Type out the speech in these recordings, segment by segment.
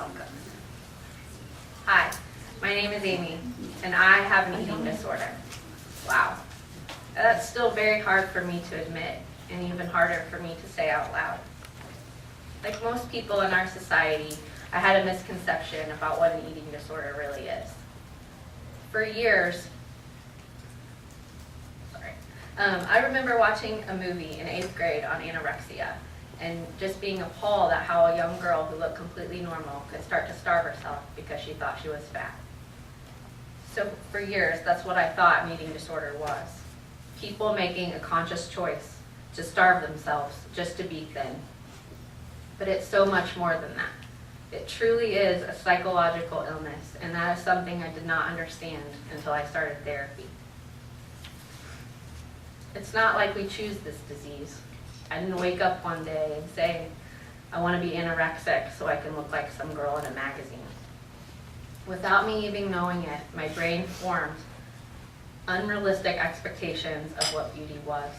welcome. Hi, my name is Amy, and I have an eating disorder. Wow. That's still very hard for me to admit, and even harder for me to say out loud. Like most people in our society, I had a misconception about what an eating disorder really is. For years, I remember watching a movie in 8th grade on anorexia, and just being appalled at how a young girl who looked completely normal could start to starve herself because she thought she was fat. So for years, that's what I thought an eating disorder was. People making a conscious choice to starve themselves just to be thin. But it's so much more than that. It truly is a psychological illness, and that is something I did not understand until I started therapy. It's not like we choose this disease. I didn't wake up one day and say, I want to be anorexic so I can look like some girl in a magazine. Without me even knowing it, my brain formed unrealistic expectations of what beauty was.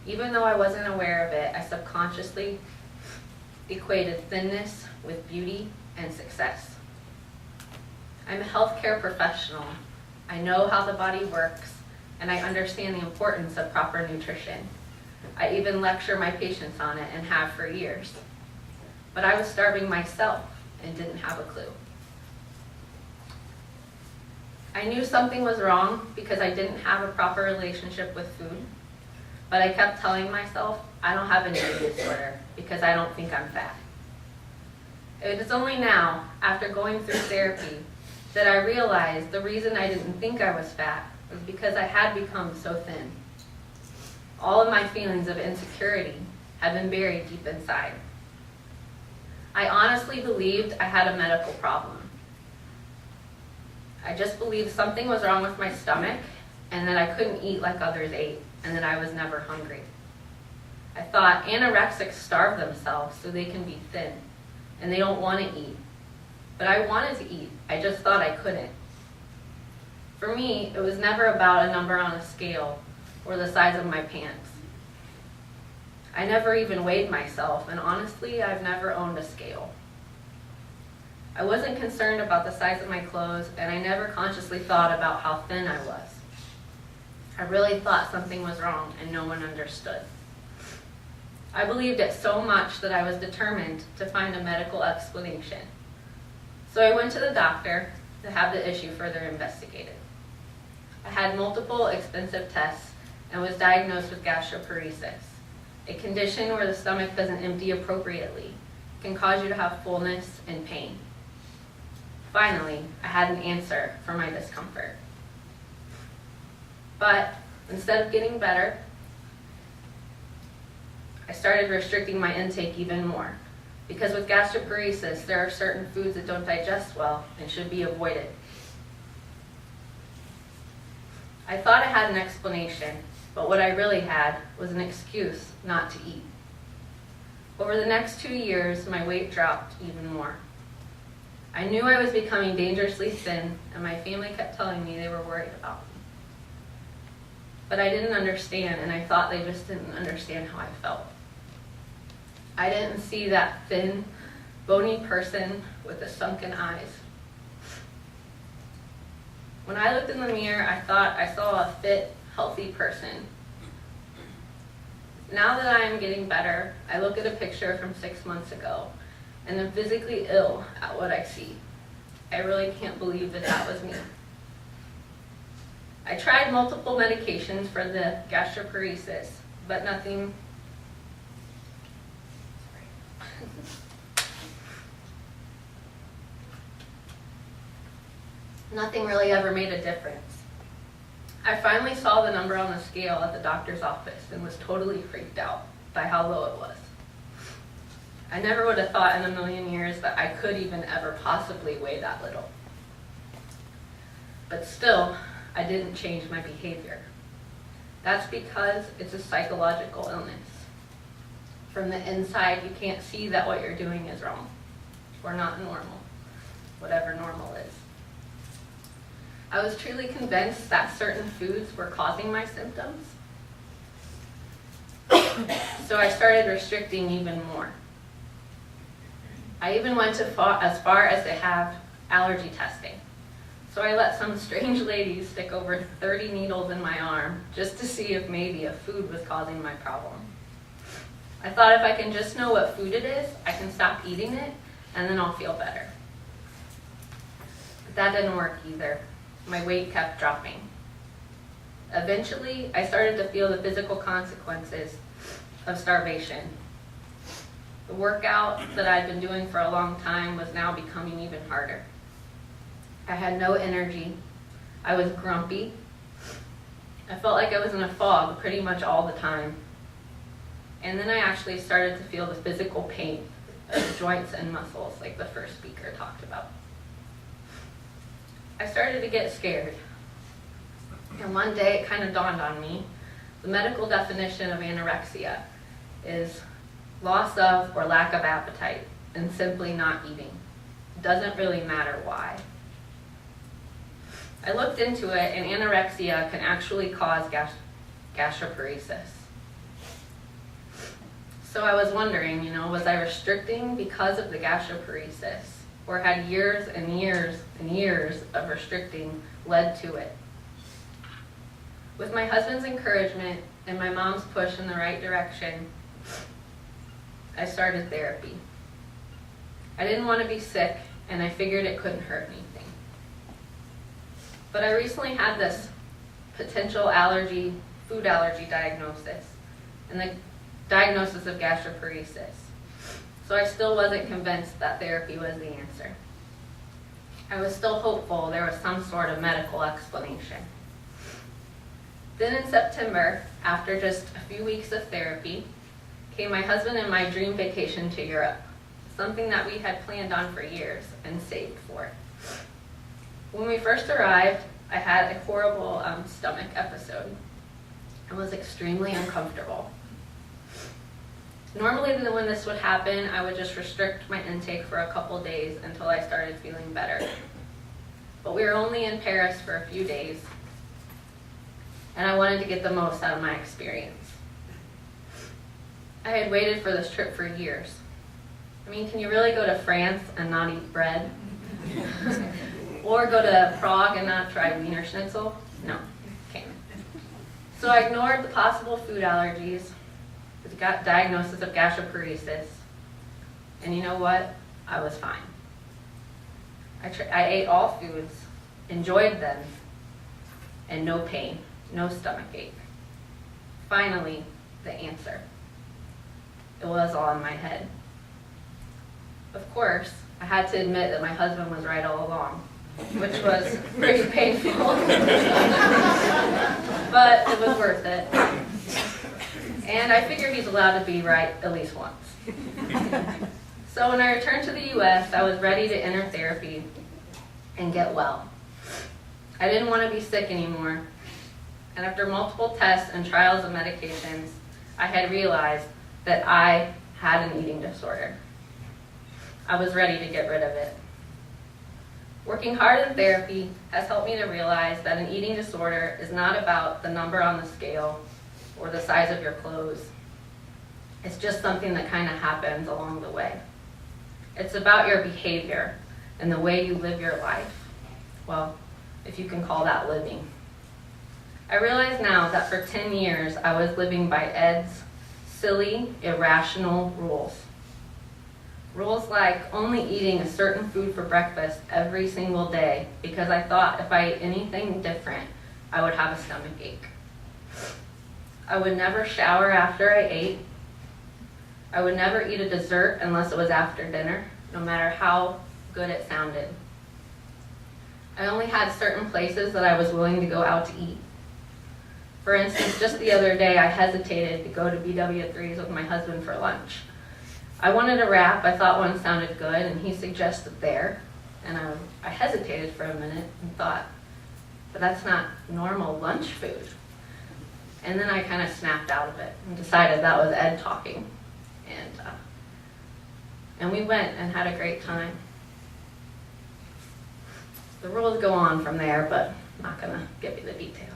Even though I wasn't aware of it, I subconsciously equated thinness with beauty and success. I'm a healthcare professional. I know how the body works, and I understand the importance of proper nutrition. I even lecture my patients on it and have for years. But I was starving myself and didn't have a clue. I knew something was wrong because I didn't have a proper relationship with food, but I kept telling myself I don't have an eating disorder because I don't think I'm fat. It is only now, after going through therapy, that I realized the reason I didn't think I was fat was because I had become so thin. All of my feelings of insecurity had been buried deep inside. I honestly believed I had a medical problem. I just believed something was wrong with my stomach and that I couldn't eat like others ate and that I was never hungry. I thought anorexics starve themselves so they can be thin and they don't want to eat. But I wanted to eat, I just thought I couldn't. For me, it was never about a number on a scale or the size of my pants. I never even weighed myself, and honestly, I've never owned a scale. I wasn't concerned about the size of my clothes, and I never consciously thought about how thin I was. I really thought something was wrong, and no one understood. I believed it so much that I was determined to find a medical explanation. So I went to the doctor to have the issue further investigated. I had multiple expensive tests and was diagnosed with gastroparesis, a condition where the stomach doesn't empty appropriately. It can cause you to have fullness and pain. Finally, I had an answer for my discomfort. But instead of getting better, I started restricting my intake even more. Because with gastroparesis, there are certain foods that don't digest well and should be avoided. I thought I had an explanation, but what I really had was an excuse not to eat. Over the next 2 years, my weight dropped even more. I knew I was becoming dangerously thin, and my family kept telling me they were worried about me. But I didn't understand, and I thought they just didn't understand how I felt. I didn't see that thin, bony person with the sunken eyes. When I looked in the mirror, I thought I saw a fit, healthy person. Now that I am getting better, I look at a picture from 6 months ago and am physically ill at what I see. I really can't believe that that was me. I tried multiple medications for the gastroparesis, but nothing really ever made a difference. I finally saw the number on the scale at the doctor's office and was totally freaked out by how low it was. I never would have thought in a million years that I could even ever possibly weigh that little. But still, I didn't change my behavior. That's because it's a psychological illness. From the inside, you can't see that what you're doing is wrong or not normal, whatever normal is. I was truly convinced that certain foods were causing my symptoms. So I started restricting even more. I even went as far as to have allergy testing. So I let some strange lady stick over 30 needles in my arm just to see if maybe a food was causing my problem. I thought if I can just know what food it is, I can stop eating it, and then I'll feel better. But that didn't work either. My weight kept dropping. Eventually, I started to feel the physical consequences of starvation. The workout that I'd been doing for a long time was now becoming even harder. I had no energy. I was grumpy. I felt like I was in a fog pretty much all the time. And then I actually started to feel the physical pain of joints and muscles like the first speaker talked about. I started to get scared. And one day it kind of dawned on me, the medical definition of anorexia is loss of or lack of appetite and simply not eating. It doesn't really matter why. I looked into it, and anorexia can actually cause gastroparesis. So I was wondering, was I restricting because of the gastroparesis, or had years and years and years of restricting led to it? With my husband's encouragement and my mom's push in the right direction, I started therapy. I didn't want to be sick, and I figured it couldn't hurt anything. But I recently had this potential food allergy diagnosis, and the diagnosis of gastroparesis. So I still wasn't convinced that therapy was the answer. I was still hopeful there was some sort of medical explanation. Then in September, after just a few weeks of therapy, came my husband and my dream vacation to Europe, something that we had planned on for years and saved for. When we first arrived, I had a horrible stomach episode and was extremely uncomfortable. Normally when this would happen, I would just restrict my intake for a couple days until I started feeling better. But we were only in Paris for a few days, and I wanted to get the most out of my experience. I had waited for this trip for years. I mean, can you really go to France and not eat bread? Or go to Prague and not try Wiener Schnitzel? No, can't. So I ignored the possible food allergies, the diagnosis of gastroparesis, and you know what? I was fine. I ate all foods, enjoyed them, and no pain, no stomach ache. Finally, the answer. It was all in my head. Of course, I had to admit that my husband was right all along, which was pretty painful. But it was worth it. And I figure he's allowed to be right at least once. So when I returned to the US, I was ready to enter therapy and get well. I didn't want to be sick anymore. And after multiple tests and trials of medications, I had realized that I had an eating disorder. I was ready to get rid of it. Working hard in therapy has helped me to realize that an eating disorder is not about the number on the scale or the size of your clothes. It's just something that kind of happens along the way. It's about your behavior and the way you live your life. Well, if you can call that living. I realize now that for 10 years I was living by Ed's silly, irrational rules. Rules like only eating a certain food for breakfast every single day because I thought if I ate anything different, I would have a stomach ache. I would never shower after I ate. I would never eat a dessert unless it was after dinner, no matter how good it sounded. I only had certain places that I was willing to go out to eat. For instance, just the other day, I hesitated to go to BW3's with my husband for lunch. I wanted a wrap. I thought one sounded good, and he suggested there. And I hesitated for a minute and thought, but that's not normal lunch food. And then I kind of snapped out of it and decided that was Ed talking. And we went and had a great time. The rules go on from there, but I'm not going to give you the details.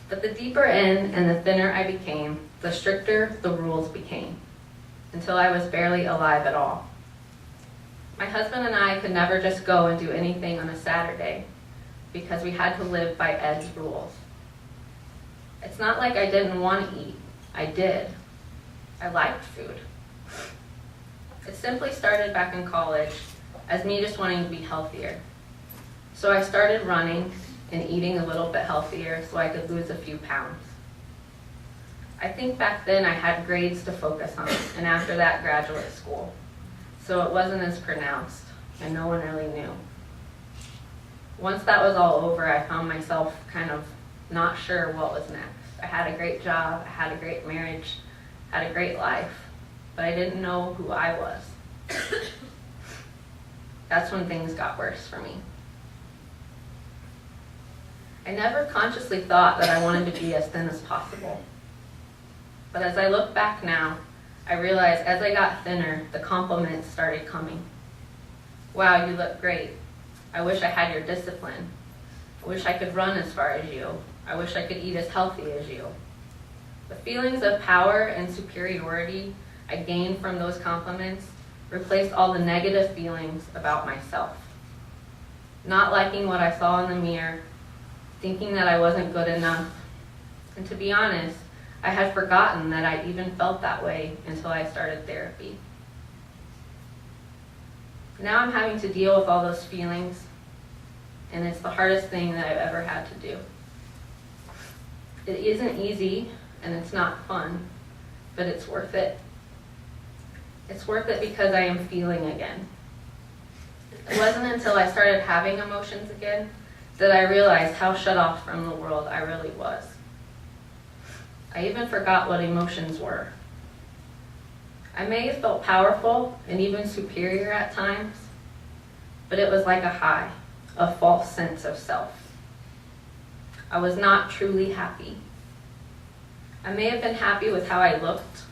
But the deeper in and the thinner I became, the stricter the rules became, until I was barely alive at all. My husband and I could never just go and do anything on a Saturday because we had to live by Ed's rules. It's not like I didn't want to eat. I did. I liked food. It simply started back in college as me just wanting to be healthier. So I started running and eating a little bit healthier so I could lose a few pounds. I think back then I had grades to focus on, and after that, graduate school. So it wasn't as pronounced, and no one really knew. Once that was all over, I found myself kind of not sure what was next. I had a great job, I had a great marriage, had a great life, but I didn't know who I was. That's when things got worse for me. I never consciously thought that I wanted to be as thin as possible. But as I look back now, I realize as I got thinner, the compliments started coming. Wow, you look great. I wish I had your discipline. I wish I could run as far as you. I wish I could eat as healthy as you. The feelings of power and superiority I gained from those compliments replaced all the negative feelings about myself. Not liking what I saw in the mirror, thinking that I wasn't good enough. And to be honest, I had forgotten that I even felt that way until I started therapy. Now I'm having to deal with all those feelings, and it's the hardest thing that I've ever had to do. It isn't easy, and it's not fun, but it's worth it. It's worth it because I am feeling again. It wasn't until I started having emotions again that I realized how shut off from the world I really was. I even forgot what emotions were. I may have felt powerful and even superior at times, but it was like a high, a false sense of self. I was not truly happy. I may have been happy with how I looked,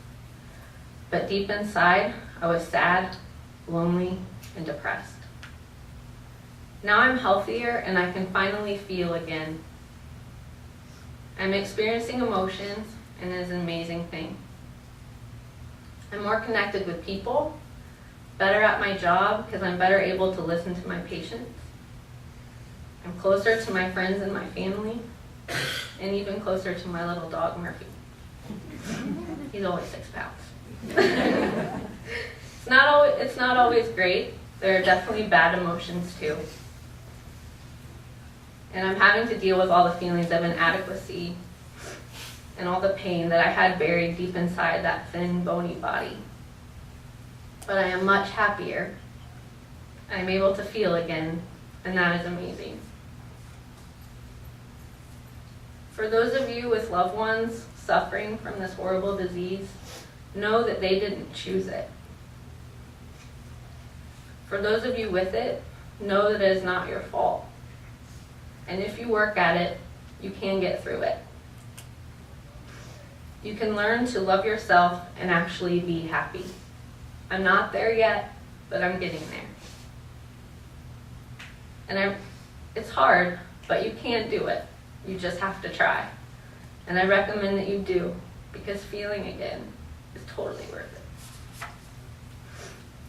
but deep inside, I was sad, lonely, and depressed. Now I'm healthier and I can finally feel again. I'm experiencing emotions, and it is an amazing thing. I'm more connected with people, better at my job because I'm better able to listen to my patients. I'm closer to my friends and my family, and even closer to my little dog, Murphy. He's only 6 pounds. It's not always great. There are definitely bad emotions too. And I'm having to deal with all the feelings of inadequacy and all the pain that I had buried deep inside that thin, bony body. But I am much happier. I'm able to feel again, and that is amazing. For those of you with loved ones suffering from this horrible disease, know that they didn't choose it. For those of you with it, know that it is not your fault. And if you work at it, you can get through it. You can learn to love yourself and actually be happy. I'm not there yet, but I'm getting there. And it's hard, but you can do it. You just have to try. And I recommend that you do, because feeling again is totally worth it.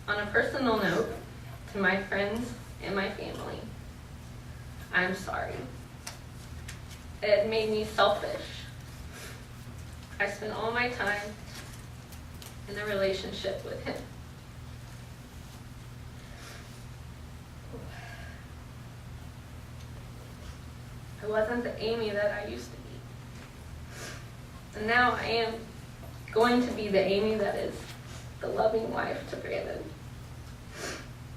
On a personal note, to my friends and my family, I'm sorry. It made me selfish. I spent all my time in a relationship with him. I wasn't the Amy that I used to be. And now I am going to be the Amy that is the loving wife to Brandon,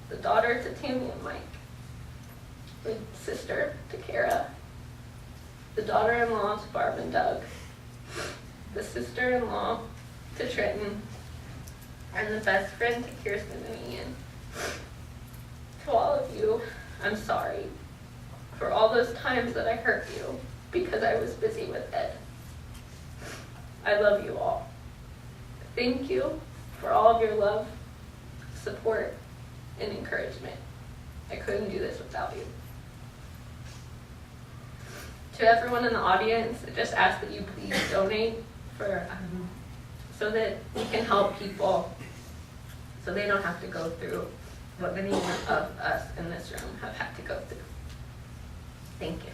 the daughter to Tammy and Mike, the sister to Kara, the daughter-in-law to Barb and Doug, the sister-in-law to Trenton, and the best friend to Kirsten and Ian. To all of you, I'm sorry for all those times that I hurt you because I was busy with Ed. I love you all. Thank you for all of your love, support, and encouragement. I couldn't do this without you. To everyone in the audience, I just ask that you please donate so that we can help people so they don't have to go through what many of us in this room have had to go through. Thank you.